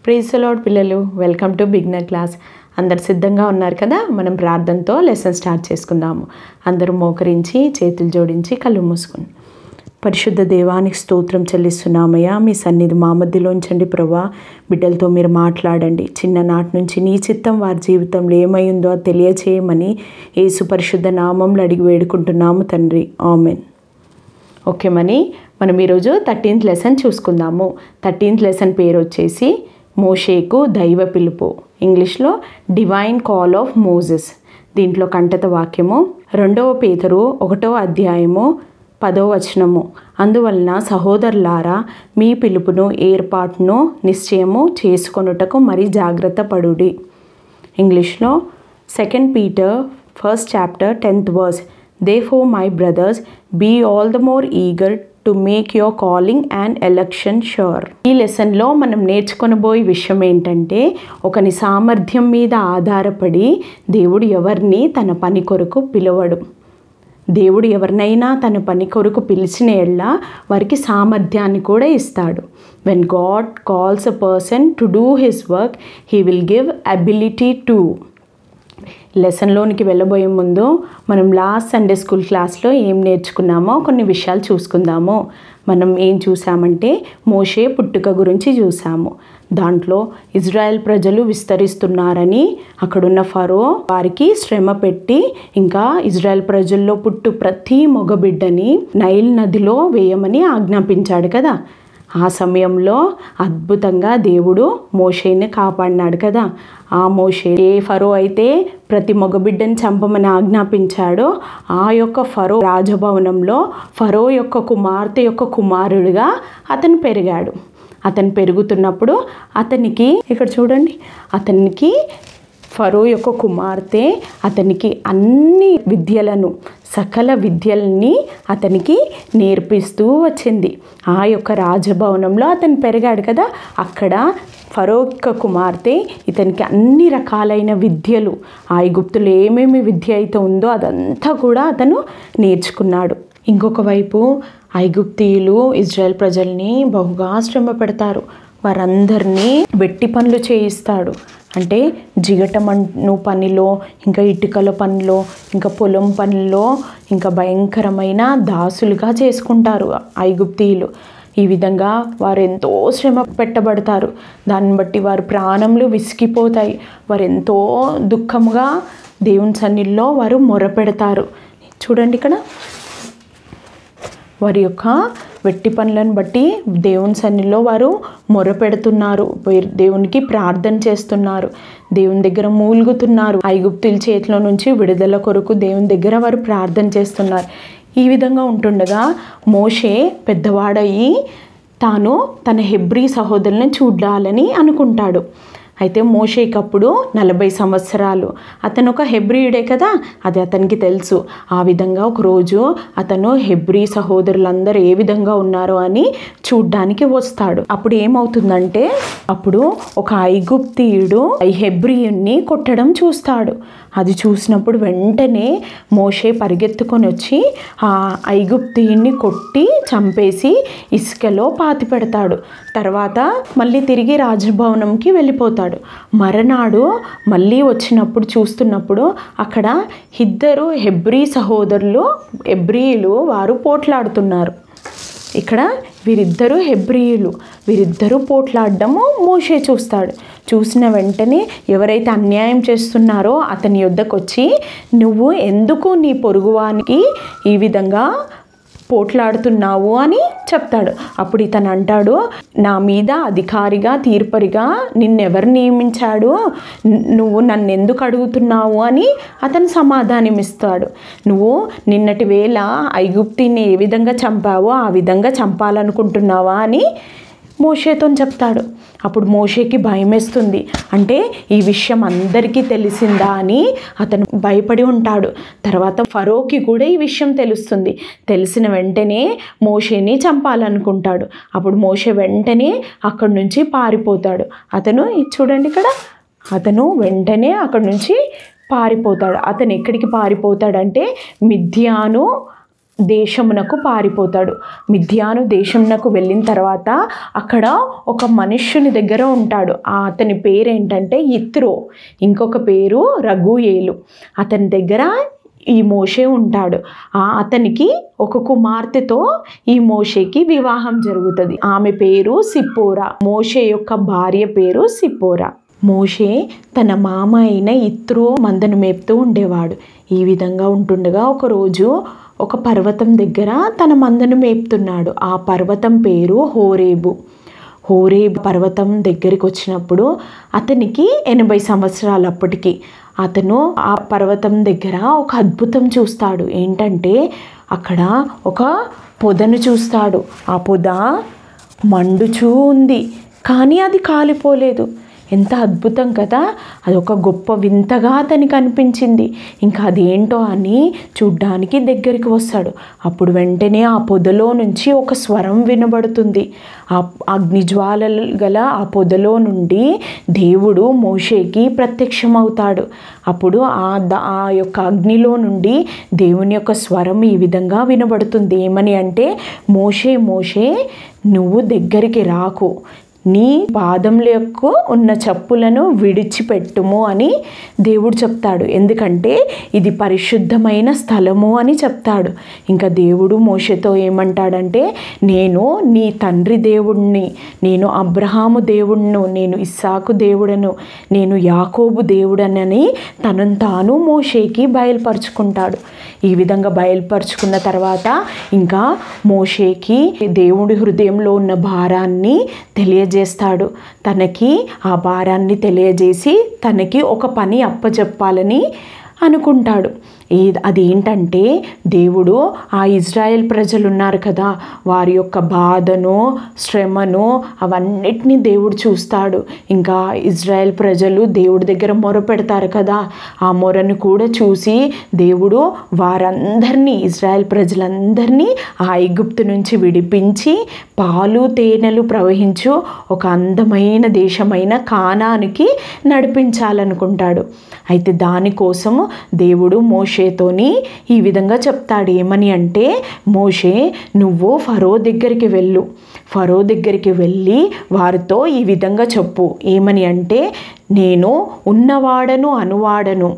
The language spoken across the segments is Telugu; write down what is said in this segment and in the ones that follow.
ప్రైజ్ ది లార్డ్ పిల్లలు, వెల్కమ్ టు బిగినర్ క్లాస్. అందరు సిద్ధంగా ఉన్నారు కదా? మనం ప్రార్థనతో లెసన్ స్టార్ట్ చేసుకుందాము. అందరూ మోకరించి చేతులు జోడించి కళ్ళు మూసుకుని. పరిశుద్ధ దేవానికి స్తోత్రం చెల్లిస్తున్నామయ్యా. మీ సన్నిధి మా మధ్యలో ఉంచండి ప్రభా. బిడ్డలతో మీరు మాట్లాడండి. చిన్ననాటి నుంచి నీ చిత్తం వారి జీవితంలో ఏమైందో అది తెలియచేయమని యేసు పరిశుద్ధ నామంలో అడిగి వేడుకుంటున్నాము తండ్రి, ఆమెన్. ఓకే మనీ, మనం ఈరోజు 13th లెసన్ చూసుకుందాము. 13th లెసన్ పేరు వచ్చేసి మోషేకు దైవ పిలుపు, ఇంగ్లీష్లో డివైన్ కాల్ ఆఫ్ మోజెస్. దీంట్లో కంటత వాక్యము 2 పేతురు 1వ అధ్యాయము 10వ వచనము. అందువలన సహోదరులారా, మీ పిలుపును ఏర్పాటును నిశ్చయము చేసుకొనుటకు మరి జాగ్రత్త పడుడి. ఇంగ్లీష్లో 2 Peter 1st chapter 10th verse. Therefore, my brothers, be all the more eager to make your calling and election sure. ఈ లెసన్లో మనం నేర్చుకొనబోయే విషయం ఏంటంటే, ఒకని సామర్థ్యం మీద ఆధారపడి దేవుడు ఎవరిని తన పని కొరకు పిలవడు. దేవుడు ఎవరినైనా తన పని కొరకు పిలిచిన ఎడల వారికి సామర్థ్యాన్ని కూడా ఇస్తాడు. When God calls a person to do his work, he will give ability to. లెసన్లోనికి వెళ్ళబోయే ముందు మనం లాస్ట్ సండే స్కూల్ క్లాస్లో ఏం నేర్చుకున్నామో కొన్ని విషయాలు చూసుకుందాము. మనం ఏం చూసామంటే మోషే పుట్టుక గురించి చూసాము. దాంట్లో ఇజ్రాయెల్ ప్రజలు విస్తరిస్తున్నారని అక్కడున్న ఫరో వారికి శ్రమ పెట్టి ఇంకా ఇజ్రాయెల్ ప్రజల్లో పుట్టు ప్రతి మగబిడ్డని నైల్ నదిలో వేయమని ఆజ్ఞాపించాడు కదా. ఆ సమయంలో అద్భుతంగా దేవుడు మోషేని కాపాడినాడు కదా. ఆ మోషే ఏ ఫరో అయితే ప్రతి మగబిడ్డని చంపమని ఆజ్ఞాపించాడో ఆ యొక్క ఫరో రాజభవనంలో ఫరో యొక్క కుమార్తె యొక్క కుమారుడిగా అతను పెరిగాడు. అతను పెరుగుతున్నప్పుడు అతనికి ఇక్కడ చూడండి, అతనికి ఫరో యొక్క కుమార్తె అతనికి అన్ని విద్యలను, సకల విద్యల్ని అతనికి నేర్పిస్తూ వచ్చింది. ఆ యొక్క రాజభవనంలో అతను పెరిగాడు కదా. అక్కడ ఫరో యొక్క కుమార్తె ఇతనికి అన్ని రకాలైన విద్యలు, ఐగుప్తులో ఏమేమి విద్య అయితే ఉందో అదంతా కూడా అతను నేర్చుకున్నాడు. ఇంకొక వైపు ఐగుప్తీయులు ఇజ్రాయెల్ ప్రజల్ని బహుగా శ్రమ పెడతారు. వారందరినీ వెట్టి పనులు చేయిస్తాడు. అంటే జిగటమన్ను పనిలో, ఇంకా ఇటుకల పనిలో, ఇంకా పొలం పనిలో, ఇంకా భయంకరమైన దాసులుగా చేసుకుంటారు ఐగుప్తీయులు. ఈ విధంగా వారు ఎంతో శ్రమ పెట్టబడతారు. దాన్ని బట్టి వారి ప్రాణములు విసిగిపోతాయి. వారు ఎంతో దుఃఖముగా దేవుని సన్నిధిలో వారు మొరపెడతారు. చూడండి ఇక్కడ వారి యొక్క వెట్టి పనులను బట్టి దేవుని సన్నిధిలో వారు మొరపెడుతున్నారు, దేవునికి ప్రార్థన చేస్తున్నారు, దేవుని దగ్గర మూలుగుతున్నారు. ఐగుప్తుల చేతిలో నుంచి విడుదల కొరకు దేవుని దగ్గర వారు ప్రార్థన చేస్తున్నారు. ఈ విధంగా ఉంటుండగా మోషే పెద్దవాడయ్యి తాను తన హెబ్రీ సహోదరులను చూడాలని అనుకుంటాడు. అయితే మోషేకప్పుడు 40 సంవత్సరాలు. అతను ఒక హెబ్రీయుడే కదా, అది అతనికి తెలుసు. ఆ విధంగా ఒకరోజు అతను హెబ్రీ సహోదరులందరూ ఏ విధంగా ఉన్నారో అని చూడ్డానికి వస్తాడు. అప్పుడు ఏమవుతుందంటే, అప్పుడు ఒక ఐగుప్తీయుడు ఈ హెబ్రీయుణ్ణి కొట్టడం చూస్తాడు. అది చూసినప్పుడు వెంటనే మోషే పరిగెత్తుకొని వచ్చి ఆ ఐగుప్తీయుణ్ణి కొట్టి చంపేసి ఇసుకలో పాతి పెడతాడు. తర్వాత మళ్ళీ తిరిగి రాజభవనంకి వెళ్ళిపోతాడు. మరనాడు మళ్ళీ వచ్చినప్పుడు చూస్తున్నప్పుడు అక్కడ 2 హెబ్రీ సహోదరులు, హెబ్రీయులు వారు పోట్లాడుతున్నారు. ఇక్కడ వీరిద్దరూ హెబ్రీయులు, వీరిద్దరూ పోట్లాడడము మోషే చూస్తాడు. చూసిన వెంటనే ఎవరైతే అన్యాయం చేస్తున్నారో అతని యొద్దకు వచ్చి, నువ్వు ఎందుకు నీ పొరుగువానికి ఈ విధంగా పోట్లాడుతున్నావు అని చెప్తాడు. అప్పుడు ఇతను అంటాడు, నా మీద అధికారిగా, తీర్పరిగా నిన్నెవరు నియమించాడు, నువ్వు నన్ను ఎందుకు అడుగుతున్నావు అని అతను సమాధానం ఇస్తాడు. నువ్వు నిన్నటి వేళ ఐగుప్తిని ఏ విధంగా చంపావో ఆ విధంగా చంపాలనుకుంటున్నావా అని మోషేతో చెప్తాడు. అప్పుడు మోషేకి భయం వేస్తుంది. అంటే ఈ విషయం అందరికీ తెలిసిందా అని అతను భయపడి ఉంటాడు. తర్వాత ఫరోకి కూడా ఈ విషయం తెలుస్తుంది. తెలిసిన వెంటనే మోషేని చంపాలనుకుంటాడు. అప్పుడు మోషే వెంటనే అక్కడి నుంచి పారిపోతాడు. అతను చూడండి ఇక్కడ, అతను వెంటనే అక్కడి నుంచి పారిపోతాడు. అతను ఎక్కడికి పారిపోతాడంటే మిద్యాను దేశమునకు పారిపోతాడు. మిద్యాను దేశమునకు వెళ్ళిన తర్వాత అక్కడ ఒక మనుష్యుని దగ్గర ఉంటాడు. అతని పేరేంటంటే యిత్రో, ఇంకొక పేరు రఘుయేలు. అతని దగ్గర ఈ మోషే ఉంటాడు. అతనికి ఒక కుమార్తెతో ఈ మోషేకి వివాహం జరుగుతుంది. ఆమె పేరు సిప్పోరా. మోషే యొక్క భార్య పేరు సిప్పోరా. మోషే తన మామ అయిన యిత్రో మందను మేపుతూ ఉండేవాడు. ఈ విధంగా ఉంటుండగా ఒకరోజు ఒక పర్వతం దగ్గర తన మందను మేపుతున్నాడు. ఆ పర్వతం పేరు హోరేబు. హోరేబు పర్వతం దగ్గరికి వచ్చినప్పుడు అతనికి 80 సంవత్సరాలు. అప్పటికి అతను ఆ పర్వతం దగ్గర ఒక అద్భుతం చూస్తాడు. ఏంటంటే అక్కడ ఒక పొదను చూస్తాడు. ఆ పొద మండుచూ ఉంది, కానీ అది కాలిపోలేదు. ఎంత అద్భుతం కదా! అదొక గొప్ప వింతగా అతనికి అనిపించింది. ఇంకా అదేంటో అని చూడ్డానికి దగ్గరికి వస్తాడు. అప్పుడు వెంటనే ఆ పొదలో నుంచి ఒక స్వరం వినబడుతుంది. ఆ అగ్నిజ్వాలలు గల ఆ పొదలో నుండి దేవుడు మోషేకి ప్రత్యక్షమవుతాడు. అప్పుడు ఆ యొక్క అగ్నిలో నుండి దేవుని యొక్క స్వరం ఈ విధంగా వినబడుతుంది. ఏమని అంటే, మోషే మోషే, నువ్వు దగ్గరికి రాకు, నీ పాదములకు ఉన్న చెప్పులను విడిచిపెట్టుము అని దేవుడు చెప్తాడు. ఎందుకంటే ఇది పరిశుద్ధమైన స్థలము అని చెప్తాడు. ఇంకా దేవుడు మోషేతో ఏమంటాడంటే, నేను నీ తండ్రి దేవుడిని, నేను అబ్రహాము దేవుడును, నేను ఇస్సాకు దేవుడను, నేను యాకోబు దేవుడనని తనను తాను మోషేకి బయలుపరుచుకుంటాడు. ఈ విధంగా బయలుపరుచుకున్న తర్వాత ఇంకా మోషేకి దేవుడి హృదయంలో ఉన్న భారాన్ని తెలియజేస్తాడు. తనకి ఆ భారాన్ని తెలియజేసి తనకి ఒక పని అప్పచెప్పాలని అనుకుంటాడు. అదేంటంటే, దేవుడు ఆ ఇజ్రాయెల్ ప్రజలు ఉన్నారు కదా, వారి యొక్క బాధను, శ్రమను అవన్నిటినీ దేవుడు చూస్తాడు. ఇంకా ఇజ్రాయెల్ ప్రజలు దేవుడి దగ్గర మొర పెడతారు కదా, ఆ మొరను కూడా చూసి దేవుడు వారందరినీ, ఇజ్రాయెల్ ప్రజలందరినీ ఆ ఐగుప్తు నుంచి విడిపించి పాలు తేనెలు ప్రవహించు ఒక అందమైన దేశమైన కానానుకి నడిపించాలనుకుంటాడు. అయితే దానికోసము దేవుడు మోషేతోని ఈ విధంగా చెప్తాడు. ఏమని అంటే, మోషే నువ్వు ఫరో దగ్గరికి వెళ్ళు, ఫరో దగ్గరికి వెళ్ళి వారితో ఈ విధంగా చెప్పు. ఏమని అంటే, నేను ఉన్నవాడను అనువాడను,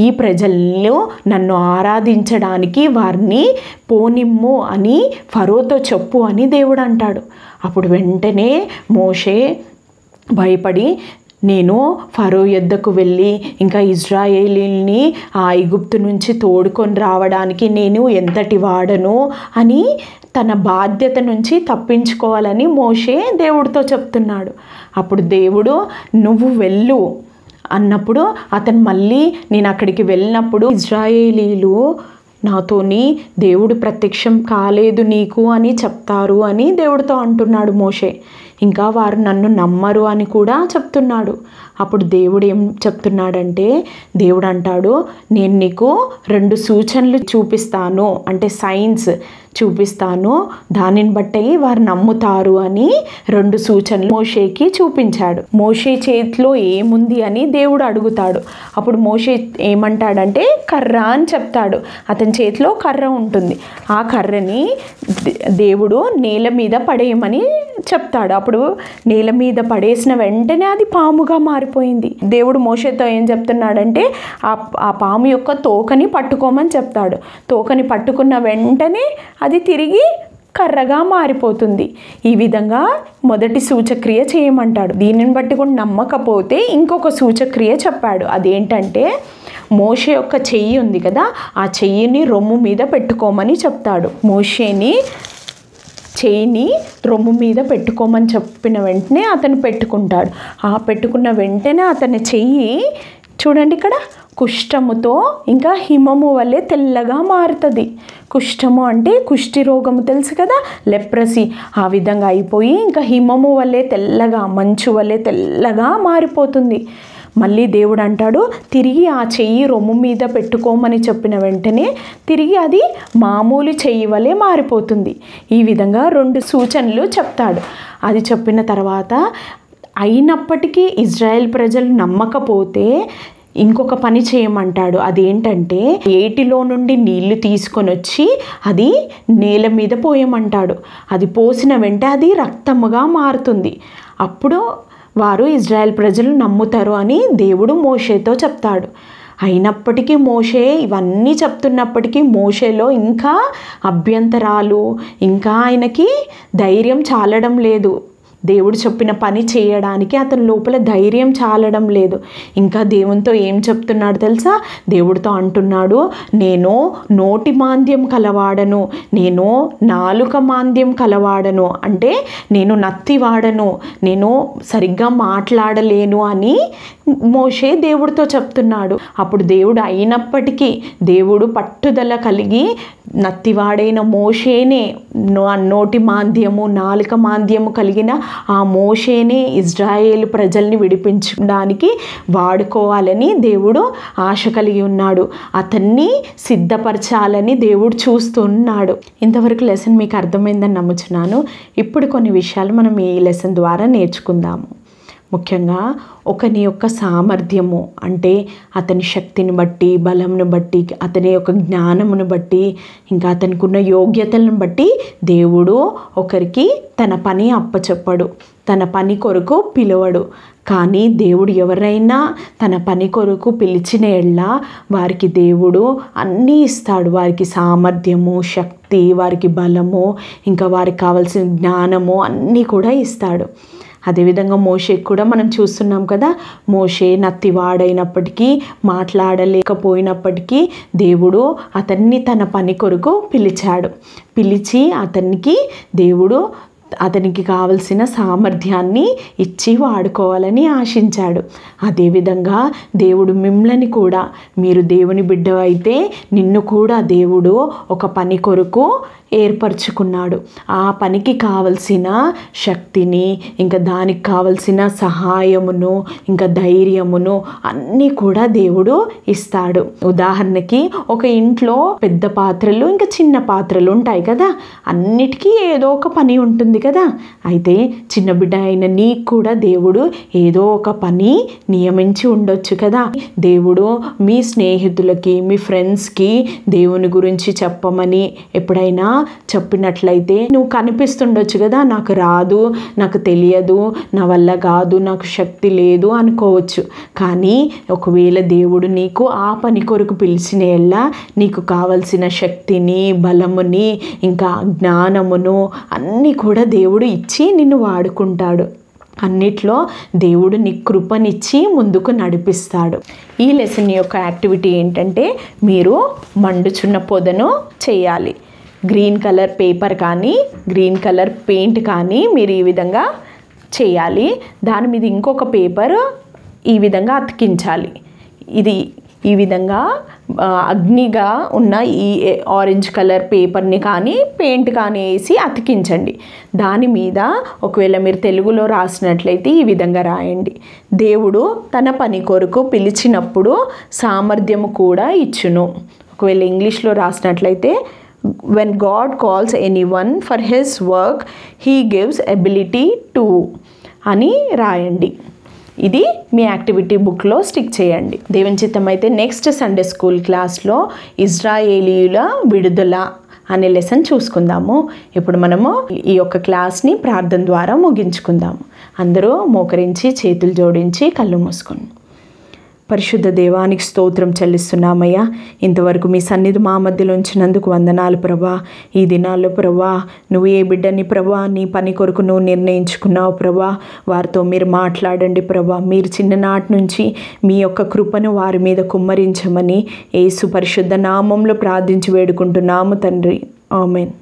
ఈ ప్రజలను నన్ను ఆరాధించడానికి వారిని పోనిమ్ము అని ఫరోతో చెప్పు అని దేవుడు అంటాడు. అప్పుడు వెంటనే మోషే భయపడి, నేను ఫరో యొద్దకు వెళ్ళి ఇంకా ఇజ్రాయేలీల్ని ఆ ఐగుప్తు నుంచి తోడుకొని రావడానికి నేను ఎంతటి వాడను అని తన బాధ్యత నుంచి తప్పించుకోవాలని మోషే దేవుడితో చెప్తున్నాడు. అప్పుడు దేవుడు నువ్వు వెళ్ళు అన్నప్పుడు అతను మళ్ళీ, నేను అక్కడికి వెళ్ళినప్పుడు ఇజ్రాయేలీలు నాతోని దేవుడు ప్రత్యక్షం కాలేదు నీకు అని చెప్తారు అని దేవుడితో అంటున్నాడు మోషే. ఇంకా వారు నన్ను నమ్మరు అని కూడా చెప్తున్నాడు. అప్పుడు దేవుడు ఏం చెప్తున్నాడంటే, దేవుడు అంటాడు, నేను నీకు 2 సూచనలు చూపిస్తాను, అంటే సైన్స్ చూపిస్తాను, దానిని బట్టి వారు నమ్ముతారు అని 2 సూచనలు మోషేకి చూపించాడు. మోషే చేతిలో ఏముంది అని దేవుడు అడుగుతాడు. అప్పుడు మోషే ఏమంటాడంటే కర్ర అని చెప్తాడు. అతని చేతిలో కర్ర ఉంటుంది. ఆ కర్రని దేవుడు నేల మీద పడేయమని చెప్తాడు. అప్పుడు నేల మీద పడేసిన వెంటనే అది పాముగా మారిపోయింది. దేవుడు మోషేతో ఏం చెప్తున్నాడంటే, ఆ పాము యొక్క తోకని పట్టుకోమని చెప్తాడు. తోకని పట్టుకున్న వెంటనే అది తిరిగి కర్రగా మారిపోతుంది. ఈ విధంగా మొదటి సూచక్రియ చేయమంటాడు. దీనిని బట్టి కూడా నమ్మకపోతే ఇంకొక సూచక్రియ చెప్పాడు. అదేంటంటే, మోషే యొక్క చెయ్యి ఉంది కదా, ఆ చెయ్యిని రొమ్ము మీద పెట్టుకోమని చెప్తాడు. మోషేని చెయ్యిని రొమ్ము మీద పెట్టుకోమని చెప్పిన వెంటనే అతను పెట్టుకుంటాడు. ఆ పెట్టుకున్న వెంటనే అతని చెయ్యి చూడండి ఇక్కడ కుష్ఠముతో ఇంకా హిమము వల్లే తెల్లగా మారుతుంది. కుష్ఠము అంటే కుష్టి రోగము తెలుసు కదా, లెప్రసీ. ఆ విధంగా అయిపోయి ఇంకా హిమము వల్లే తెల్లగా, మంచు వల్లే తెల్లగా మారిపోతుంది. మళ్ళీ దేవుడు అంటాడు, తిరిగి ఆ చెయ్యి రొమ్ము మీద పెట్టుకోమని చెప్పిన వెంటనే తిరిగి అది మామూలు చెయ్యి వలె మారిపోతుంది. ఈ విధంగా 2 సూచనలు చెప్తాడు. అది చెప్పిన తర్వాత అయినప్పటికీ ఇజ్రాయెల్ ప్రజలు నమ్మకపోతే ఇంకొక పని చేయమంటాడు. అదేంటంటే ఏటిలో నుండి నీళ్లు తీసుకొని వచ్చి అది నేల మీద పోయమంటాడు. అది పోసిన వెంటనే అది రక్తముగా మారుతుంది. అప్పుడు వారు ఇజ్రాయెల్ ప్రజలు నమ్ముతారు అని దేవుడు మోషేతో చెప్తాడు. అయినప్పటికీ మోషే ఇవన్నీ చెప్తున్నప్పటికీ మోషేలో ఇంకా అభ్యంతరాలు, ఇంకా ఆయనకి ధైర్యం చాలడం లేదు. దేవుడు చెప్పిన పని చేయడానికి అతని లోపల ధైర్యం చాలడం లేదు. ఇంకా దేవునితో ఏం చెప్తున్నాడు తెలుసా? దేవుడితో అంటున్నాడు, నేను నోటి మాంద్యం కలవాడను, నేను నాలుక మాంద్యం కలవాడను, అంటే నేను నత్తివాడను, నేను సరిగ్గా మాట్లాడలేను అని మోషే దేవుడితో చెప్తున్నాడు. అప్పుడు దేవుడు అయినప్పటికీ దేవుడు పట్టుదల కలిగి నత్తివాడైన మోషేనే, నోటి మాంద్యము నాలుక మాంద్యము కలిగిన ఆ మోషేనే ఇజ్రాయేలు ప్రజల్ని విడిపించడానికి వాడుకోవాలని దేవుడు ఆశ కలిగి ఉన్నాడు. అతన్ని సిద్ధపరచాలని దేవుడు చూస్తున్నాడు. ఇంతవరకు లెసన్ మీకు అర్థమైందని నమ్ముచున్నాను. ఇప్పుడు కొన్ని విషయాలు మనం ఈ లెసన్ ద్వారా నేర్చుకుందాము. ముఖ్యంగా ఒకని యొక్క సామర్థ్యము అంటే అతని శక్తిని బట్టి, బలంను బట్టి, అతని యొక్క జ్ఞానమును బట్టి, ఇంకా అతనికి ఉన్న యోగ్యతలను బట్టి దేవుడు ఒకరికి తన పని అప్పచెప్పడు, తన పని కొరకు పిలవడు. కానీ దేవుడు ఎవరైనా తన పని కొరకు పిలిచిన ఎడల వారికి దేవుడు అన్నీ ఇస్తాడు. వారికి సామర్థ్యము, శక్తి, వారికి బలము, ఇంకా వారికి కావాల్సిన జ్ఞానము అన్నీ కూడా ఇస్తాడు. అదేవిధంగా మోషేకి కూడా మనం చూస్తున్నాం కదా, మోషే నత్తివాడైనప్పటికీ, మాట్లాడలేకపోయినప్పటికీ దేవుడు అతన్ని తన పని కొరకు పిలిచాడు. పిలిచి అతనికి దేవుడు అతనికి కావలసిన సామర్థ్యాన్ని ఇచ్చి వాడుకోవాలని ఆశించాడు. అదేవిధంగా దేవుడు మిమ్మల్ని కూడా, మీరు దేవుని బిడ్డ అయితే నిన్ను కూడా దేవుడు ఒక పని కొరకు ఏర్పరచుకున్నాడు. ఆ పనికి కావలసిన శక్తిని, ఇంకా దానికి కావలసిన సహాయమును, ఇంకా ధైర్యమును అన్నీ కూడా దేవుడు ఇస్తాడు. ఉదాహరణకి ఒక ఇంట్లో పెద్ద పాత్రలు ఇంకా చిన్న పాత్రలు ఉంటాయి కదా, అన్నిటికీ ఏదో ఒక పని ఉంటుంది కదా. అయితే చిన్న బిడ్డ అయిన నీకు కూడా దేవుడు ఏదో ఒక పని నియమించి ఉండొచ్చు కదా. దేవుడు మీ స్నేహితులకి, మీ ఫ్రెండ్స్కి దేవుని గురించి చెప్పమని ఎప్పుడైనా చెప్పినట్లయితే నువ్వు కనిపిస్తుండొచ్చు కదా, నాకు రాదు, నాకు తెలియదు, నా వల్ల కాదు, నాకు శక్తి లేదు అనుకోవచ్చు. కానీ ఒకవేళ దేవుడు నీకు ఆ పని కొరకు పిలిచిన ఎల్లా నీకు కావలసిన శక్తిని, బలముని, ఇంకా జ్ఞానమును అన్నీ కూడా దేవుడు ఇచ్చి నిన్ను వాడుకుంటాడు. అన్నిట్లో దేవుడు నీ కృపనిచ్చి ముందుకు నడిపిస్తాడు. ఈ లెసన్ యొక్క యాక్టివిటీ ఏంటంటే మీరు మండుచున్న పొదను చేయాలి. గ్రీన్ కలర్ పేపర్ కానీ, గ్రీన్ కలర్ పెయింట్ కానీ మీరు ఈ విధంగా చేయాలి. దాని మీద ఇంకొక పేపర్ ఈ విధంగా అతికించాలి. ఇది ఈ విధంగా అగ్నిగా ఉన్న ఈ ఆరెంజ్ కలర్ పేపర్ని కానీ పెయింట్ కానీ వేసి అతికించండి. దాని మీద ఒకవేళ మీరు తెలుగులో రాసినట్లయితే ఈ విధంగా రాయండి, దేవుడు తన పని కొరకు పిలిచినప్పుడు సామర్థ్యము కూడా ఇచ్చును. ఒకవేళ ఇంగ్లీష్లో రాసినట్లయితే when God calls anyone for his work, he gives ability to అని రాయండి. ఇది మీ యాక్టివిటీ బుక్లో స్టిక్ చేయండి. దేవుని చిత్తం అయితే నెక్స్ట్ సండే స్కూల్ క్లాస్లో ఇజ్రాయేలీయుల విడుదల అనే లెసన్ చూసుకుందాము. ఇప్పుడు మనము ఈ యొక్క క్లాస్ని ప్రార్థన ద్వారా ముగించుకుందాము. అందరూ మోకరించి చేతులు జోడించి కళ్ళు మూసుకోండి. పరిశుద్ధ దేవానికి స్తోత్రం చెల్లిస్తున్నామయ్యా. ఇంతవరకు మీ సన్నిధి మా మధ్యలో ఉంచినందుకు వందనాలు ప్రభా. ఈ దినాల్లో ప్రభా నువ్వు ఏ బిడ్డని ప్రభా నీ పని కొరకు నువ్వు నిర్ణయించుకున్నావు ప్రభా. వారితో మీరు మాట్లాడండి ప్రభా. మీరు చిన్ననాటి నుంచి మీ యొక్క కృపను వారి మీద కుమ్మరించమని యేసు పరిశుద్ధ నామంలో ప్రార్థించి వేడుకుంటున్నాము తండ్రి. ఆమేన్.